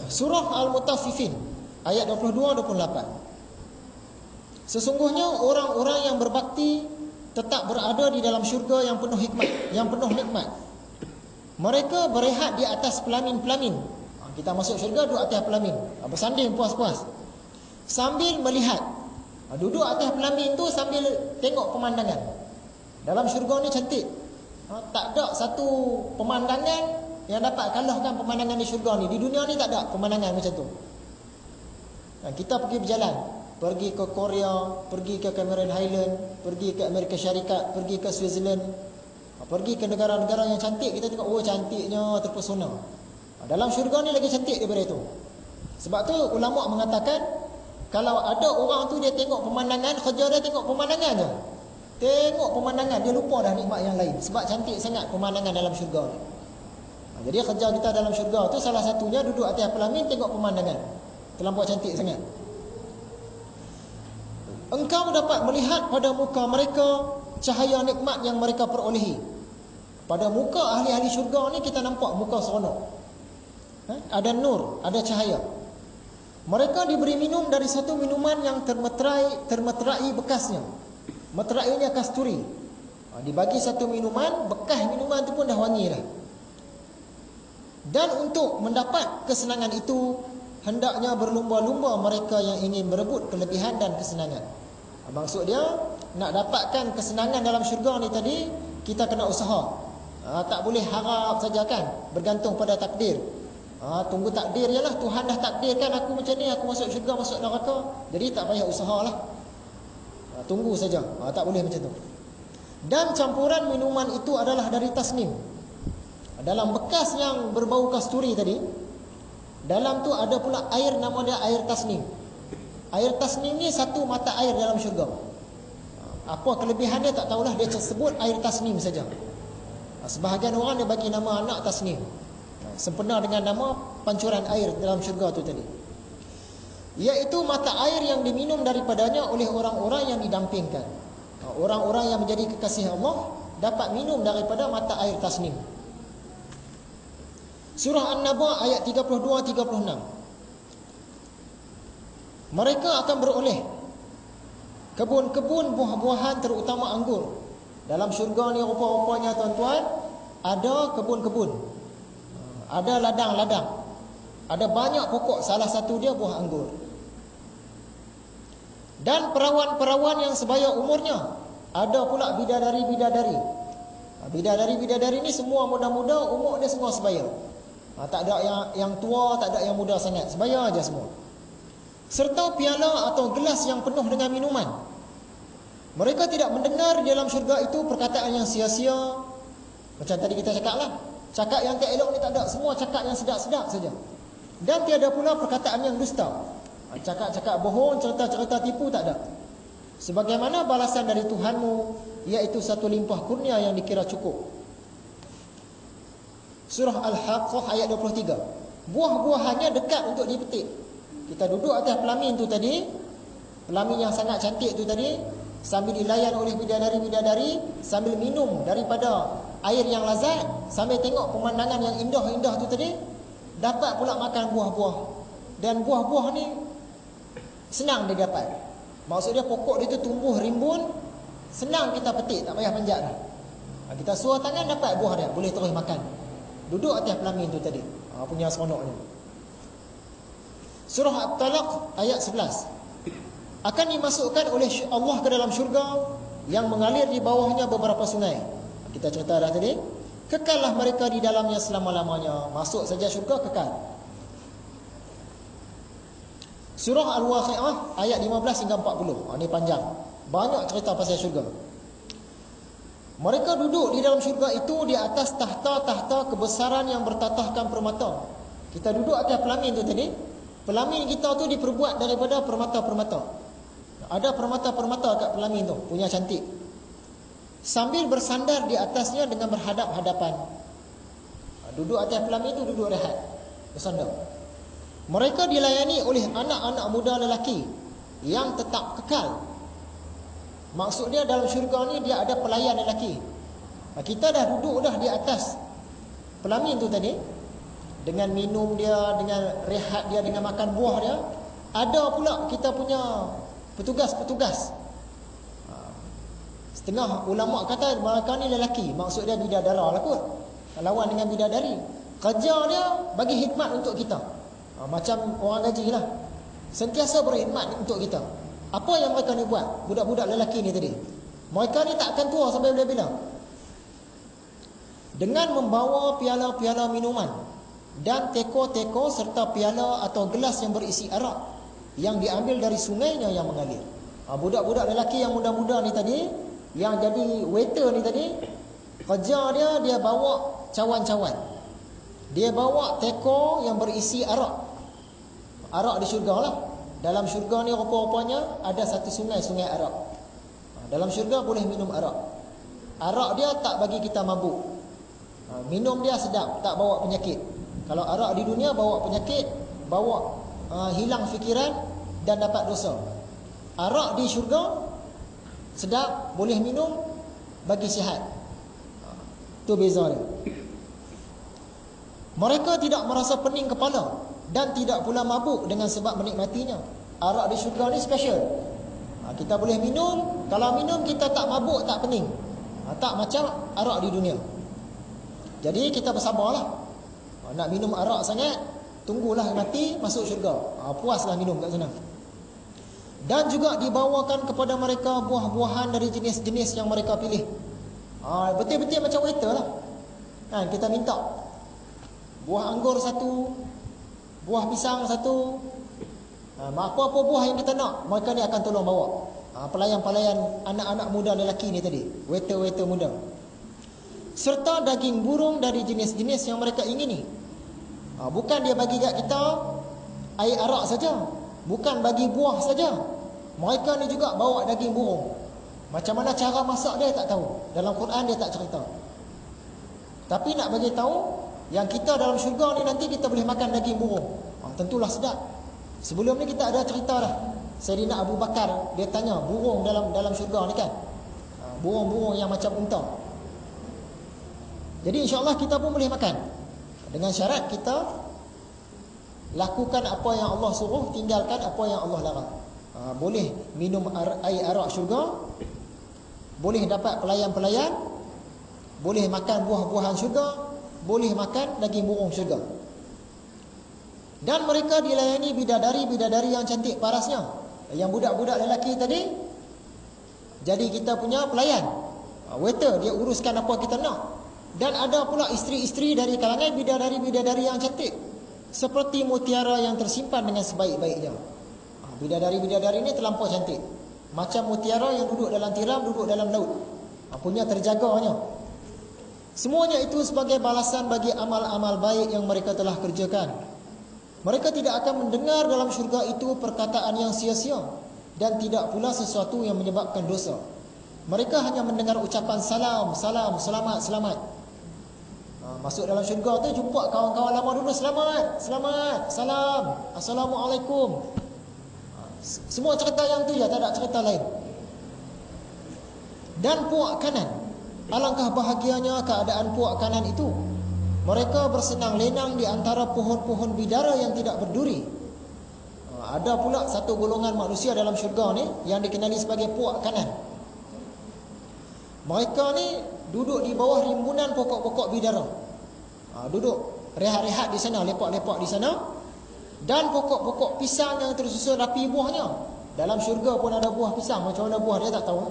Surah Al-Mutaffifin ayat 22-28. Sesungguhnya orang-orang yang berbakti tetap berada di dalam syurga yang penuh hikmat, yang penuh nikmat. Mereka berehat di atas pelamin-pelamin. Kita masuk syurga duduk atas pelamin, bersanding puas-puas sambil melihat. Duduk atas pelamin tu sambil tengok pemandangan. Dalam syurga ni cantik. Tak ada satu pemandangan yang dapat kalahkan pemandangan di syurga ni. Di dunia ni tak ada pemandangan macam tu. Kita pergi berjalan, pergi ke Korea, pergi ke Cameron Highland, pergi ke Amerika Syarikat, pergi ke Switzerland, pergi ke negara-negara yang cantik, kita tengok, oh cantiknya, terpesona. Dalam syurga ni lagi cantik daripada itu. Sebab tu ulama mengatakan, kalau ada orang tu dia tengok pemandangan, kerja dia tengok pemandangan je. Tengok pemandangan, dia lupa dah nikmat yang lain. Sebab cantik sangat pemandangan dalam syurga ni. Jadi kerja kita dalam syurga tu salah satunya duduk atas pelamin tengok pemandangan. Terlampau cantik sangat. Engkau dapat melihat pada muka mereka cahaya nikmat yang mereka perolehi. Pada muka ahli-ahli syurga ni kita nampak muka seronok. Ada nur, ada cahaya. Mereka diberi minum dari satu minuman yang termeterai bekasnya. Meterainya kasturi. Dibagi satu minuman, bekas minuman itu pun dah wangi dah. Dan untuk mendapat kesenangan itu, hendaknya berlumba-lumba mereka yang ingin berebut kelebihan dan kesenangan. Maksud dia, nak dapatkan kesenangan dalam syurga ni tadi, kita kena usaha. Tak boleh harap saja kan, bergantung pada takdir. Tunggu takdir je lah. Tuhan dah takdirkan aku macam ni, aku masuk syurga, masuk neraka. Jadi tak payah usaha lah. Tunggu saja. Tak boleh macam tu. Dan campuran minuman itu adalah dari tasnim. Dalam bekas yang berbau kasturi tadi, dalam tu ada pula air, nama dia air tasnim. Air tasnim ni satu mata air dalam syurga. Apa kelebihan dia tak tahulah, dia sebut air tasnim saja. Sebahagian orang dia bagi nama anak tasnim, sempena dengan nama pancuran air dalam syurga tu tadi. Iaitu mata air yang diminum daripadanya oleh orang-orang yang didampingkan. Orang-orang yang menjadi kekasih Allah dapat minum daripada mata air tasnim. Surah An-Naba ayat 32-36. Mereka akan beroleh kebun-kebun buah-buahan terutama anggur. Dalam syurga ni rupa-rupanya tuan-tuan, ada kebun-kebun, ada ladang-ladang, ada banyak pokok, salah satu dia buah anggur. Dan perawan-perawan yang sebaya umurnya. Ada pula bidadari-bidadari. Bidadari-bidadari ni semua muda-muda, umur dia semua sebaya. Tak ada yang tua, tak ada yang muda sangat, sebaya aja semua. Serta piala atau gelas yang penuh dengan minuman. Mereka tidak mendengar di dalam syurga itu perkataan yang sia-sia. Macam tadi kita cakap lah, cakap yang tak elok ni tak ada, semua cakap yang sedap-sedap saja. Dan tiada pula perkataan yang dusta. Cakap-cakap bohong, cerita-cerita tipu tak ada. Sebagaimana balasan dari Tuhanmu, iaitu satu limpah kurnia yang dikira cukup. Surah Al-Haqqah ayat 23. Buah-buahannya dekat untuk dipetik. Kita duduk atas pelamin tu tadi, pelamin yang sangat cantik tu tadi, sambil dilayan oleh bidadari-bidadari, sambil minum daripada air yang lazat, sambil tengok pemandangan yang indah-indah tu tadi, dapat pula makan buah-buah. Dan buah-buah ni senang dia dapat. Maksudnya pokok dia tu tumbuh rimbun, senang kita petik, tak payah panjat dah. Kita suruh tangan dapat buah dia, boleh terus makan. Duduk atas pelamin tu tadi, punya seronoknya. Surah At-Talaq ayat 11. Akan dimasukkan oleh Allah ke dalam syurga yang mengalir di bawahnya beberapa sungai. Kita cerita dah tadi. Kekallah mereka di dalamnya selama-lamanya. Masuk saja syurga, kekal. Surah Al-Waqi'ah ayat 15 hingga 40. Ini panjang, banyak cerita pasal syurga. Mereka duduk di dalam syurga itu di atas tahta-tahta kebesaran yang bertatahkan permata. Kita duduk atas pelamin tu tadi. Pelamin kita tu diperbuat daripada permata-permata. Ada permata-permata kat pelamin tu, punya cantik. Sambil bersandar di atasnya dengan berhadap-hadapan. Duduk atas pelamin tu, duduk rehat, bersandar. Mereka dilayani oleh anak-anak muda lelaki yang tetap kekal. Maksud dia dalam syurga ni dia ada pelayan lelaki. Kita dah duduk dah di atas pelamin tu tadi. dengan minum dia, dengan rehat dia, dengan makan buah dia. Ada pula kita punya petugas-petugas. Setengah ulama kata mereka ni lelaki, maksud dia bidadara lah kot, lawan dengan bidadari. Kerja dia bagi khidmat untuk kita, macam orang gaji lah, sentiasa berkhidmat untuk kita. Apa yang mereka ni buat, budak-budak lelaki ni tadi? Mereka ni tak akan tua sampai bila-bila. Dengan membawa piala-piala minuman dan teko-teko serta piala atau gelas yang berisi arak yang diambil dari sungainya yang mengalir. Budak-budak lelaki yang muda-muda ni tadi, yang jadi waiter ni tadi, kerja dia bawa cawan-cawan. Dia bawa teko yang berisi arak. Arak di syurga lah. Dalam syurga ni rupa-rupanya ada satu sungai arak. Dalam syurga boleh minum arak. Arak dia tak bagi kita mabuk. Minum dia sedap, tak bawa penyakit. Kalau arak di dunia bawa penyakit, bawa hilang fikiran dan dapat dosa. Arak di syurga sedap, boleh minum, bagi sihat. Itu beza dia. Mereka tidak merasa pening kepala dan tidak pula mabuk dengan sebab menikmatinya. Arak di syurga ni special. Kita boleh minum. Kalau minum kita tak mabuk, tak pening. Tak macam arak di dunia. Jadi kita bersabarlah. Nak minum arak sangat, tunggulah mati masuk syurga. Puaslah minum kat sana. Dan juga dibawakan kepada mereka buah-buahan dari jenis-jenis yang mereka pilih. Betul-betul macam waiter lah. Kita minta buah anggur satu, buah pisang satu, apa-apa buah yang kita nak, mereka ni akan tolong bawa. Pelayan-pelayan anak-anak muda lelaki ni tadi, waiter-waiter muda. Serta daging burung dari jenis-jenis yang mereka ingini. Bukan dia bagi kat kita air arak saja, bukan bagi buah saja. Mereka ni juga bawa daging burung. Macam mana cara masak dia tak tahu. Dalam Quran dia tak cerita. Tapi nak bagi tahu yang kita dalam syurga ni nanti kita boleh makan daging burung. Tentulah sedap. Sebelum ni kita ada cerita dah. Sayyidina Abu Bakar dia tanya burung dalam syurga ni kan. Burung-burung yang macam unta. Jadi insya-Allah kita pun boleh makan. Dengan syarat kita lakukan apa yang Allah suruh, tinggalkan apa yang Allah larang. Boleh minum air arak syurga, boleh dapat pelayan-pelayan, boleh makan buah-buahan syurga, boleh makan daging burung syurga. Dan mereka dilayani bidadari-bidadari yang cantik parasnya. Yang budak-budak lelaki tadi jadi kita punya pelayan. Waiter, dia uruskan apa kita nak. Dan ada pula isteri-isteri dari kalangan bidadari-bidadari yang cantik, seperti mutiara yang tersimpan dengan sebaik-baiknya. Bidadari-bidadari ini terlampau cantik, macam mutiara yang duduk dalam tiram, duduk dalam laut. Punya terjaganya. Semuanya itu sebagai balasan bagi amal-amal baik yang mereka telah kerjakan. Mereka tidak akan mendengar dalam syurga itu perkataan yang sia-sia, dan tidak pula sesuatu yang menyebabkan dosa. Mereka hanya mendengar ucapan salam, salam, selamat, selamat. Masuk dalam syurga tu jumpa kawan-kawan lama dulu, selamat, selamat, salam, assalamualaikum. Semua cerita yang tu je, tak ada cerita lain. Dan puak kanan, alangkah bahagianya keadaan puak kanan itu. Mereka bersenang lenang di antara pohon-pohon bidara yang tidak berduri. Ada pula satu golongan manusia dalam syurga ni yang dikenali sebagai puak kanan. Mereka ni duduk di bawah rimbunan pokok-pokok bidara. Duduk rehat-rehat di sana, lepak-lepak di sana. Dan pokok-pokok pisang yang tersusun rapi buahnya. Dalam syurga pun ada buah pisang, macam mana buah dia tak tahu.